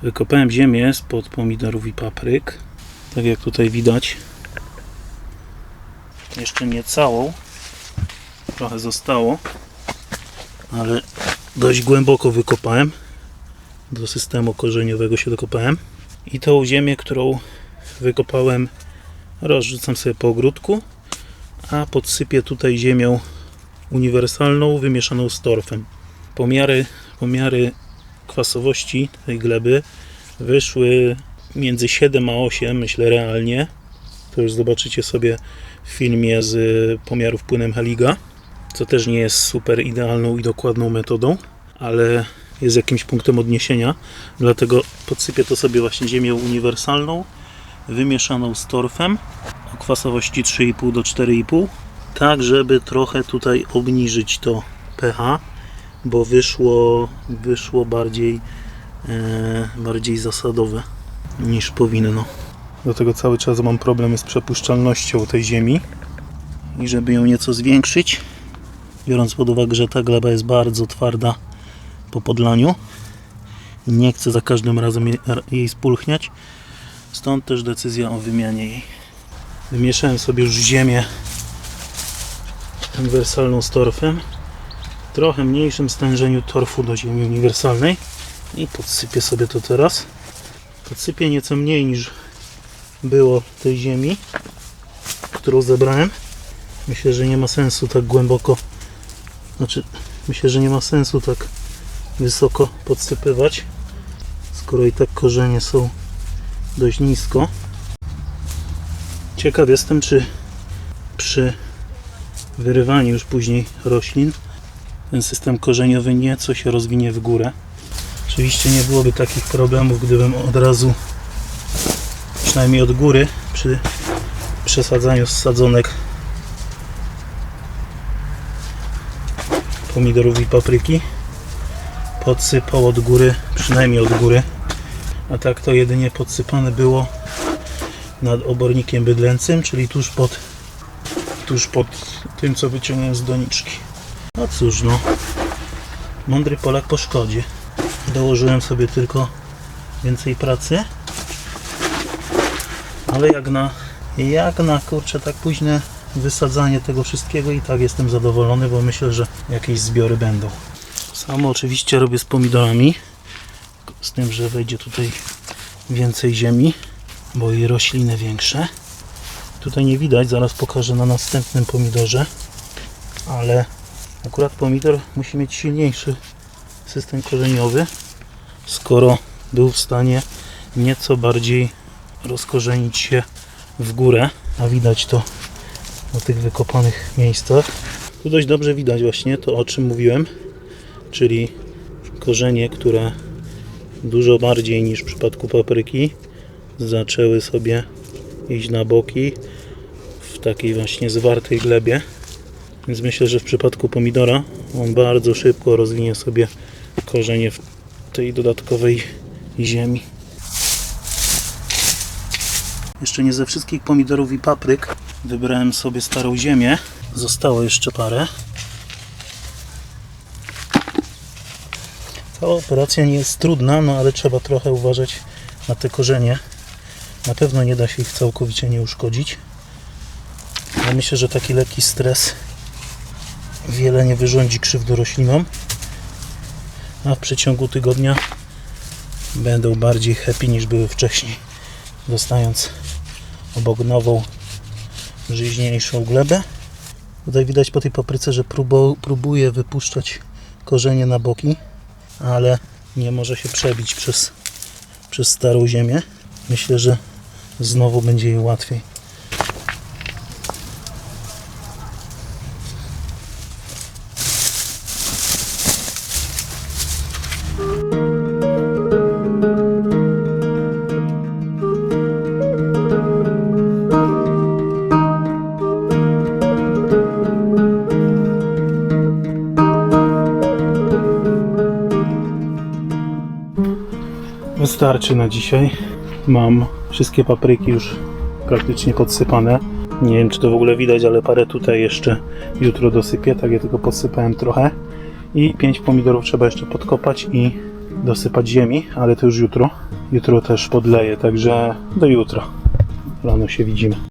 Wykopałem ziemię spod pomidorów i papryk. Tak jak tutaj widać. Jeszcze nie całą. Trochę zostało. Ale dość głęboko wykopałem. Do systemu korzeniowego się dokopałem. I tą ziemię, którą wykopałem, rozrzucam sobie po ogródku. A podsypię tutaj ziemią uniwersalną wymieszaną z torfem. Pomiary kwasowości tej gleby wyszły między 7 a 8, myślę realnie. To już zobaczycie sobie w filmie z pomiarów płynem Haliga, co też nie jest super idealną i dokładną metodą, ale jest jakimś punktem odniesienia. Dlatego podsypię to sobie właśnie ziemią uniwersalną wymieszaną z torfem o kwasowości 3,5 do 4,5, tak żeby trochę tutaj obniżyć to pH, bo wyszło bardziej zasadowe niż powinno. Do tego cały czas mam problemy z przepuszczalnością tej ziemi i żeby ją nieco zwiększyć, biorąc pod uwagę, że ta gleba jest bardzo twarda po podlaniu i nie chcę za każdym razem jej spulchniać, stąd też decyzja o wymianie jej. Wymieszałem sobie już ziemię uniwersalną z torfem, w trochę mniejszym stężeniu torfu do ziemi uniwersalnej i podsypię sobie to teraz. Podsypię nieco mniej niż było tej ziemi, którą zebrałem. Myślę, że nie ma sensu tak głęboko, myślę, że nie ma sensu tak wysoko podsypywać, skoro i tak korzenie są dość nisko. Ciekaw jestem, czy przy wyrywaniu już później roślin ten system korzeniowy nieco się rozwinie w górę. Oczywiście nie byłoby takich problemów, gdybym od razu, przynajmniej od góry, przy przesadzaniu z sadzonek pomidorów i papryki podsypał od góry, przynajmniej od góry, a tak to jedynie podsypane było nad obornikiem bydlęcym, czyli tuż pod tym, co wyciągnąłem z doniczki. No cóż, no, mądry Polak po szkodzie. Dołożyłem sobie tylko więcej pracy, ale jak na kurczę tak późne wysadzanie tego wszystkiego i tak jestem zadowolony, bo myślę, że jakieś zbiory będą. Samo oczywiście robię z pomidorami, z tym, że wejdzie tutaj więcej ziemi, bo i rośliny większe. Tutaj nie widać, zaraz pokażę na następnym pomidorze, ale akurat pomidor musi mieć silniejszy system korzeniowy, skoro był w stanie nieco bardziej rozkorzenić się w górę, a widać to na tych wykopanych miejscach. Tu dość dobrze widać właśnie to, o czym mówiłem, czyli korzenie, które dużo bardziej niż w przypadku papryki zaczęły sobie iść na boki w takiej właśnie zwartej glebie. Więc myślę, że w przypadku pomidora on bardzo szybko rozwinie sobie korzenie w tej dodatkowej ziemi. Jeszcze nie ze wszystkich pomidorów i papryk wybrałem sobie starą ziemię. Zostało jeszcze parę. Ta operacja nie jest trudna, no ale trzeba trochę uważać na te korzenie. Na pewno nie da się ich całkowicie nie uszkodzić. Ale myślę, że taki lekki stres wiele nie wyrządzi krzywdy roślinom, a w przeciągu tygodnia będą bardziej happy niż były wcześniej, dostając obok nową, żyźniejszą glebę. Tutaj widać po tej papryce, że próbuje wypuszczać korzenie na boki, ale nie może się przebić przez starą ziemię. Myślę, że znowu będzie jej łatwiej. Wystarczy na dzisiaj. Mam wszystkie papryki już praktycznie podsypane. Nie wiem, czy to w ogóle widać, ale parę tutaj jeszcze jutro dosypię. Tak, ja tylko podsypałem trochę. I 5 pomidorów trzeba jeszcze podkopać i dosypać ziemi, ale to już jutro. Jutro też podleję, także do jutra. Rano się widzimy.